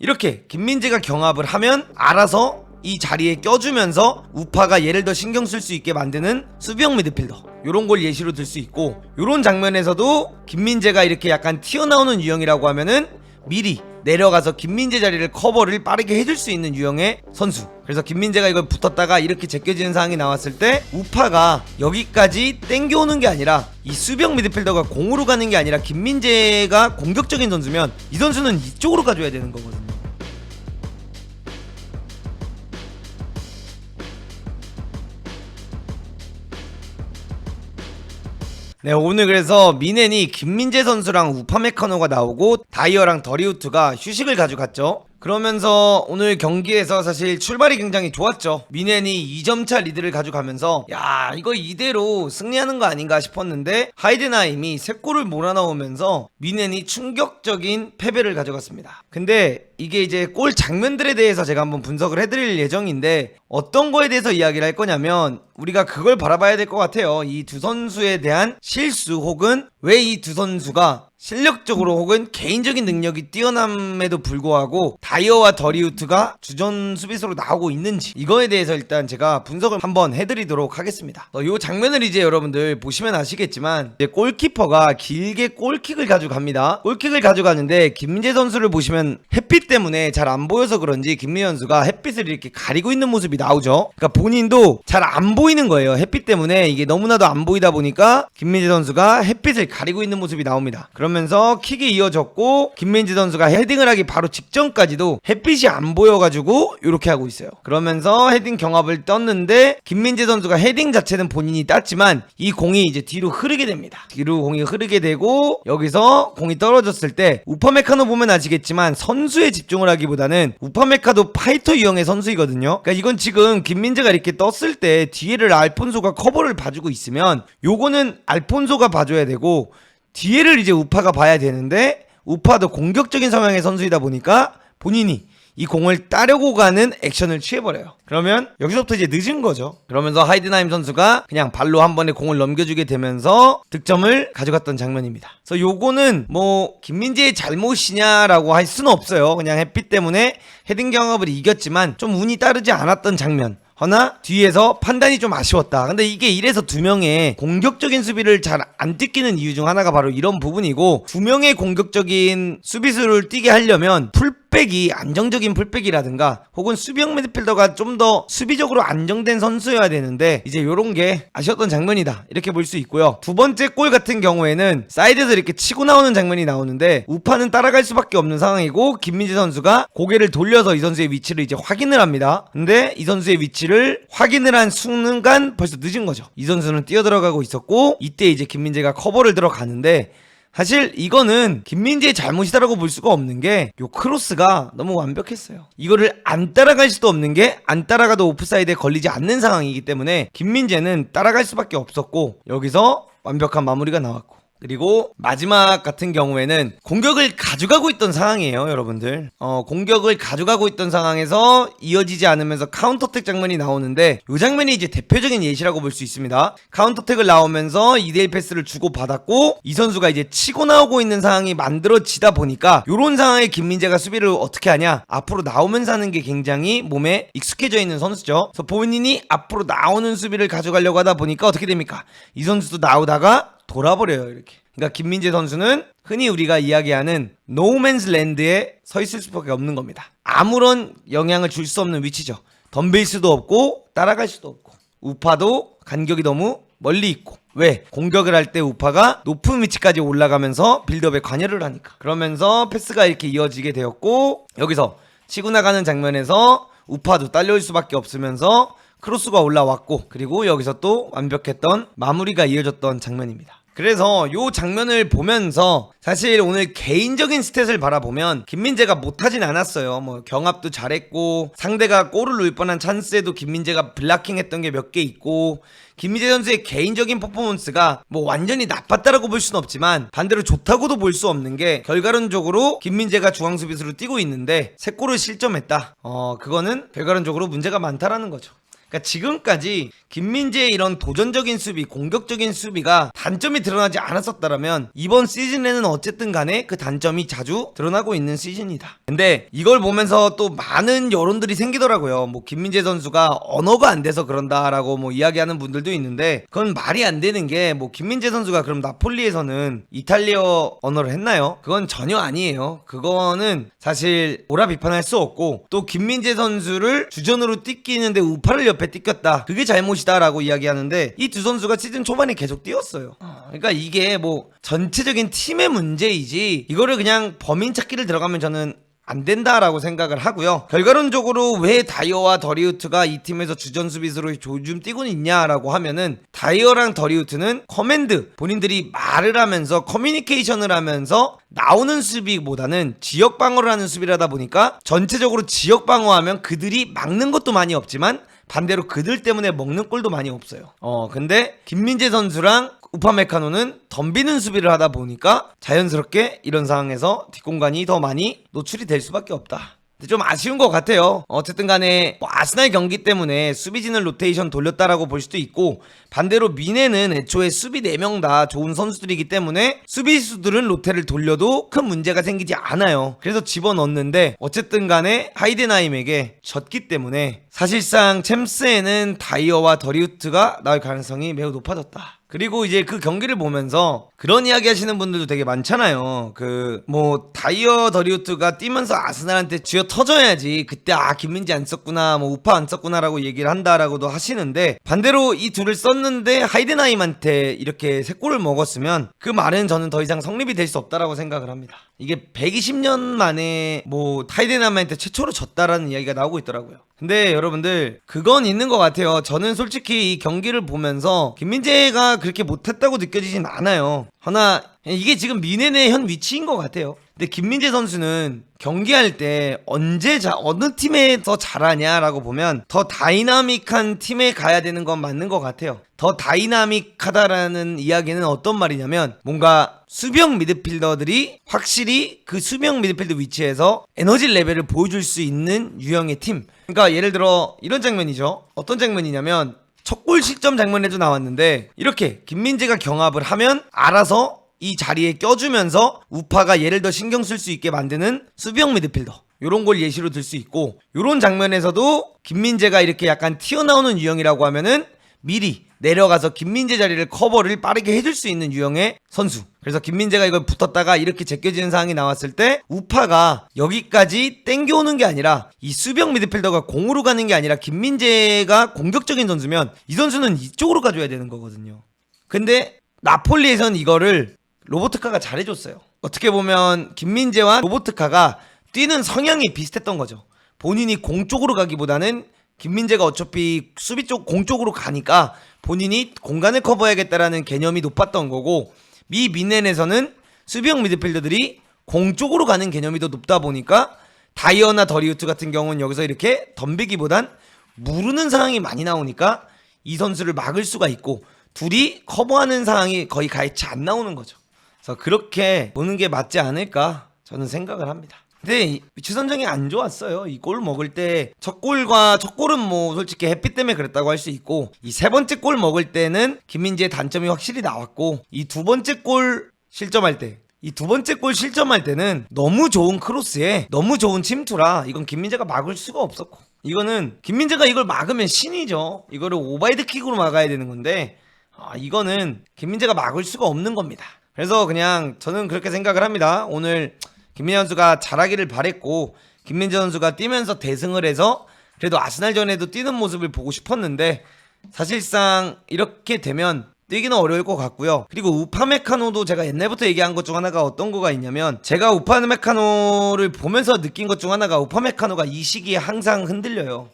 이렇게 김민재가 경합을 하면 알아서 이 자리에 껴주면서 우파가 얘를 더 신경 쓸 수 있게 만드는 수비형 미드필더, 요런 걸 예시로 들 수 있고, 요런 장면에서도 김민재가 이렇게 약간 튀어나오는 유형이라고 하면은 미리 내려가서 김민재 자리를 커버를 빠르게 해줄 수 있는 유형의 선수. 그래서 김민재가 이걸 붙었다가 이렇게 제껴지는 상황이 나왔을 때 우파가 여기까지 땡겨오는 게 아니라 이 수비형 미드필더가 공으로 가는 게 아니라 김민재가 공격적인 선수면 이 선수는 이쪽으로 가줘야 되는 거거든요. 네, 오늘 그래서 미넨이 김민재 선수랑 우파메카노가 나오고 다이어랑 더리우트가 휴식을 가져갔죠. 그러면서 오늘 경기에서 사실 출발이 굉장히 좋았죠. 미넨이 2점차 리드를 가져가면서 야, 이거 이대로 승리하는 거 아닌가 싶었는데 하이든하임이 3골을 몰아넣으면서 미넨이 충격적인 패배를 가져갔습니다. 근데 이게 이제 골 장면들에 대해서 제가 한번 분석을 해드릴 예정인데, 어떤 거에 대해서 이야기를 할 거냐면 우리가 그걸 바라봐야 될 것 같아요. 이 두 선수에 대한 실수, 혹은 왜 이 두 선수가 실력적으로 혹은 개인적인 능력이 뛰어남에도 불구하고 다이어와 더리우트가 주전 수비수로 나오고 있는지, 이거에 대해서 일단 제가 분석을 한번 해드리도록 하겠습니다. 이 장면을 이제 여러분들 보시면 아시겠지만 이제 골키퍼가 길게 골킥을 가져갑니다. 골킥을 가져가는데 김민재 선수를 보시면 햇빛 때문에 잘 안 보여서 그런지 김민재 선수가 햇빛을 이렇게 가리고 있는 모습이 나오죠. 그러니까 본인도 잘 안 보이는 거예요. 햇빛 때문에 이게 너무나도 안 보이다 보니까 김민재 선수가 햇빛을 가리고 있는 모습이 나옵니다. 그러면서 킥이 이어졌고 김민재 선수가 헤딩을 하기 바로 직전까지도 햇빛이 안 보여가지고 이렇게 하고 있어요. 그러면서 헤딩 경합을 떴는데 김민재 선수가 헤딩 자체는 본인이 땄지만 이 공이 이제 뒤로 흐르게 됩니다. 뒤로 공이 흐르게 되고 여기서 공이 떨어졌을 때 우파메카노 보면 아시겠지만 선수에 집중을 하기보다는 우파메카도 파이터 유형의 선수이거든요. 그러니까 이건 지금 김민재가 이렇게 떴을 때 뒤에를 알폰소가 커버를 봐주고 있으면 요거는 알폰소가 봐줘야 되고 뒤에를 이제 우파가 봐야 되는데, 우파도 공격적인 성향의 선수이다 보니까 본인이 이 공을 따려고 가는 액션을 취해버려요. 그러면 여기서부터 이제 늦은 거죠. 그러면서 하이든하임 선수가 그냥 발로 한 번에 공을 넘겨주게 되면서 득점을 가져갔던 장면입니다. 그래서 요거는 뭐 김민재의 잘못이냐라고 할 수는 없어요. 그냥 햇빛 때문에 헤딩 경합을 이겼지만 좀 운이 따르지 않았던 장면. 허나 뒤에서 판단이 좀 아쉬웠다. 근데 이게 이래서 두 명의 공격적인 수비를 잘 안 뛰기는 이유 중 하나가 바로 이런 부분이고, 두 명의 공격적인 수비수를 뛰게 하려면 풀백이 안정적인 풀백이라든가 혹은 수비형 미드필더가 좀 더 수비적으로 안정된 선수여야 되는데 이제 요런 게 아쉬웠던 장면이다, 이렇게 볼 수 있고요. 두 번째 골 같은 경우에는 사이드에서 이렇게 치고 나오는 장면이 나오는데 우파는 따라갈 수밖에 없는 상황이고 김민재 선수가 고개를 돌려서 이 선수의 위치를 이제 확인을 합니다. 근데 이 선수의 위치를 확인을 한 순간 벌써 늦은 거죠. 이 선수는 뛰어들어가고 있었고 이때 이제 김민재가 커버를 들어가는데, 사실 이거는 김민재의 잘못이다라고 볼 수가 없는 게 요 크로스가 너무 완벽했어요. 이거를 안 따라갈 수도 없는 게 안 따라가도 오프사이드에 걸리지 않는 상황이기 때문에 김민재는 따라갈 수밖에 없었고 여기서 완벽한 마무리가 나왔고, 그리고 마지막 같은 경우에는 공격을 가져가고 있던 상황이에요, 여러분들. 공격을 가져가고 있던 상황에서 이어지지 않으면서 카운터택 장면이 나오는데 이 장면이 이제 대표적인 예시라고 볼 수 있습니다. 카운터택을 나오면서 2대1 패스를 주고받았고 이 선수가 이제 치고 나오고 있는 상황이 만들어지다 보니까 이런 상황에 김민재가 수비를 어떻게 하냐, 앞으로 나오면서 하는 게 굉장히 몸에 익숙해져 있는 선수죠. 그래서 본인이 앞으로 나오는 수비를 가져가려고 하다 보니까 어떻게 됩니까? 이 선수도 나오다가 돌아버려요, 이렇게. 그러니까 김민재 선수는 흔히 우리가 이야기하는 노맨스 랜드에 서 있을 수밖에 없는 겁니다. 아무런 영향을 줄 수 없는 위치죠. 덤빌 수도 없고 따라갈 수도 없고, 우파도 간격이 너무 멀리 있고. 왜? 공격을 할 때 우파가 높은 위치까지 올라가면서 빌드업에 관여를 하니까. 그러면서 패스가 이렇게 이어지게 되었고, 여기서 치고 나가는 장면에서 우파도 딸려올 수밖에 없으면서 크로스가 올라왔고, 그리고 여기서 또 완벽했던 마무리가 이어졌던 장면입니다. 그래서 요 장면을 보면서 사실 오늘 개인적인 스탯을 바라보면 김민재가 못하진 않았어요. 뭐 경합도 잘했고 상대가 골을 넣을 뻔한 찬스에도 김민재가 블락킹 했던 게 몇 개 있고, 김민재 선수의 개인적인 퍼포먼스가 뭐 완전히 나빴다라고 볼 수는 없지만 반대로 좋다고도 볼 수 없는 게, 결과론적으로 김민재가 중앙수비수로 뛰고 있는데 3골을 실점했다. 그거는 결과론적으로 문제가 많다라는 거죠. 그러니까 지금까지 김민재의 이런 도전적인 수비, 공격적인 수비가 단점이 드러나지 않았었다면 이번 시즌에는 어쨌든 간에 그 단점이 자주 드러나고 있는 시즌이다. 근데 이걸 보면서 또 많은 여론들이 생기더라고요. 뭐 김민재 선수가 언어가 안 돼서 그런다라고 뭐 이야기하는 분들도 있는데 그건 말이 안 되는 게 뭐 김민재 선수가 그럼 나폴리에서는 이탈리아 언어를 했나요? 그건 전혀 아니에요. 그거는 사실 뭐라 비판할 수 없고 또 김민재 선수를 주전으로 띠끼는데 우파를 옆에 띠꼈다. 그게 잘못이다라고 이야기하는데 이 두 선수가 시즌 초반에 계속 뛰었어요. 그러니까 이게 뭐 전체적인 팀의 문제이지 이거를 그냥 범인 찾기를 들어가면 저는 안 된다라고 생각을 하고요. 결과론적으로 왜 다이어와 더리우트가 이 팀에서 주전 수비수로 요즘 뛰고 있냐라고 하면은 다이어랑 더리우트는 커맨드 본인들이 말을 하면서 커뮤니케이션을 하면서 나오는 수비보다는 지역 방어를 하는 수비를 하다 보니까 전체적으로 지역 방어하면 그들이 막는 것도 많이 없지만 반대로 그들 때문에 먹는 골도 많이 없어요. 근데 김민재 선수랑 우파메카노는 덤비는 수비를 하다 보니까 자연스럽게 이런 상황에서 뒷공간이 더 많이 노출이 될 수밖에 없다. 근데 좀 아쉬운 것 같아요. 어쨌든 간에 뭐 아스날 경기 때문에 수비진을 로테이션 돌렸다라고 볼 수도 있고 반대로 미네는 애초에 수비 4명 다 좋은 선수들이기 때문에 수비수들은 로테를 돌려도 큰 문제가 생기지 않아요. 그래서 집어넣는데 어쨌든 간에 하이덴하임에게 졌기 때문에 사실상 챔스에는 다이어와 더리우트가 나올 가능성이 매우 높아졌다. 그리고 이제 그 경기를 보면서 그런 이야기 하시는 분들도 되게 많잖아요. 뭐 다이어 더리우트가 뛰면서 아스날한테 쥐어 터져야지 그때 김민재 안 썼구나 뭐 우파 안 썼구나라고 얘기를 한다라고도 하시는데 반대로 이 둘을 썼는데 하이덴하임한테 이렇게 3골을 먹었으면 그 말은 저는 더 이상 성립이 될 수 없다라고 생각을 합니다. 이게 120년 만에 뭐 하이덴하임한테 최초로 졌다라는 이야기가 나오고 있더라고요. 근데 여러분들 그건 있는 것 같아요. 저는 솔직히 이 경기를 보면서 김민재가 그렇게 못했다고 느껴지진 않아요. 하나 이게 지금 미넨의 현 위치인 것 같아요. 근데 김민재 선수는 경기할 때 언제 어느 팀에 더 잘하냐라고 보면 더 다이나믹한 팀에 가야 되는 건 맞는 것 같아요. 더 다이나믹하다라는 이야기는 어떤 말이냐면 뭔가 수비형 미드필더들이 확실히 그 수비형 미드필더 위치에서 에너지 레벨을 보여줄 수 있는 유형의 팀. 그러니까 예를 들어 이런 장면이죠. 어떤 장면이냐면 첫 골 실점 장면에도 나왔는데 이렇게 김민재가 경합을 하면 알아서 이 자리에 껴주면서 우파가 얘를 더 신경 쓸 수 있게 만드는 수비형 미드필더 요런 걸 예시로 들 수 있고 요런 장면에서도 김민재가 이렇게 약간 튀어나오는 유형이라고 하면은 미리 내려가서 김민재 자리를 커버를 빠르게 해줄 수 있는 유형의 선수. 그래서 김민재가 이걸 붙었다가 이렇게 제껴지는 상황이 나왔을 때 우파가 여기까지 땡겨오는 게 아니라 이 수비형 미드필더가 공으로 가는 게 아니라 김민재가 공격적인 선수면 이 선수는 이쪽으로 가줘야 되는 거거든요. 근데 나폴리에선 이거를 로보트카가 잘해줬어요. 어떻게 보면 김민재와 로보트카가 뛰는 성향이 비슷했던 거죠. 본인이 공 쪽으로 가기보다는 김민재가 어차피 수비 쪽 공 쪽으로 가니까 본인이 공간을 커버해야겠다라는 개념이 높았던 거고 미 미넨에서는 수비형 미드필더들이 공 쪽으로 가는 개념이 더 높다 보니까 다이어나 더리우트 같은 경우는 여기서 이렇게 덤비기보단 무르는 상황이 많이 나오니까 이 선수를 막을 수가 있고 둘이 커버하는 상황이 거의 같이 안 나오는 거죠. 그래서 그렇게 보는 게 맞지 않을까 저는 생각을 합니다. 근데 위치 선정이 안 좋았어요. 이 골 먹을 때 첫 골은 뭐 솔직히 햇빛 때문에 그랬다고 할 수 있고 이 3번째 골 먹을 때는 김민재의 단점이 확실히 나왔고 이 2번째 골 실점할 때는 너무 좋은 크로스에 너무 좋은 침투라 이건 김민재가 막을 수가 없었고 이거는 김민재가 이걸 막으면 신이죠. 이거를 오바이드 킥으로 막아야 되는 건데 이거는 김민재가 막을 수가 없는 겁니다. 그래서 그냥 저는 그렇게 생각을 합니다. 오늘 김민재 선수가 잘하기를 바랬고 김민재 선수가 뛰면서 대승을 해서 그래도 아스날전에도 뛰는 모습을 보고 싶었는데 사실상 이렇게 되면 뛰기는 어려울 것 같고요. 그리고 우파메카노도 제가 옛날부터 얘기한 것 중 하나가 어떤 거가 있냐면 제가 우파메카노를 보면서 느낀 것 중 하나가 우파메카노가 이 시기에 항상 흔들려요.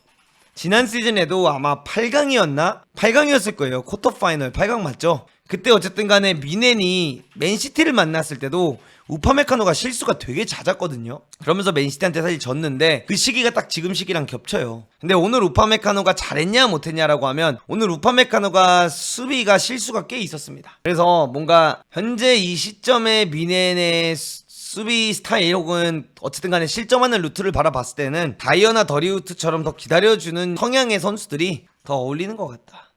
지난 시즌에도 아마 8강이었나? 8강이었을 거예요. 쿼터 파이널 8강 맞죠? 그때 어쨌든 간에 미넨이 맨시티를 만났을 때도 우파메카노가 실수가 되게 잦았거든요. 그러면서 맨시티한테 사실 졌는데 그 시기가 딱 지금 시기랑 겹쳐요. 근데 오늘 우파메카노가 잘했냐 못했냐라고 하면 오늘 우파메카노가 수비가 실수가 꽤 있었습니다. 그래서 뭔가 현재 이 시점에 미넨의 수비 스타일 혹은 어쨌든 간에 실점하는 루트를 바라봤을 때는 다이어나 더리우트처럼 더 기다려주는 성향의 선수들이 더 어울리는 것 같다.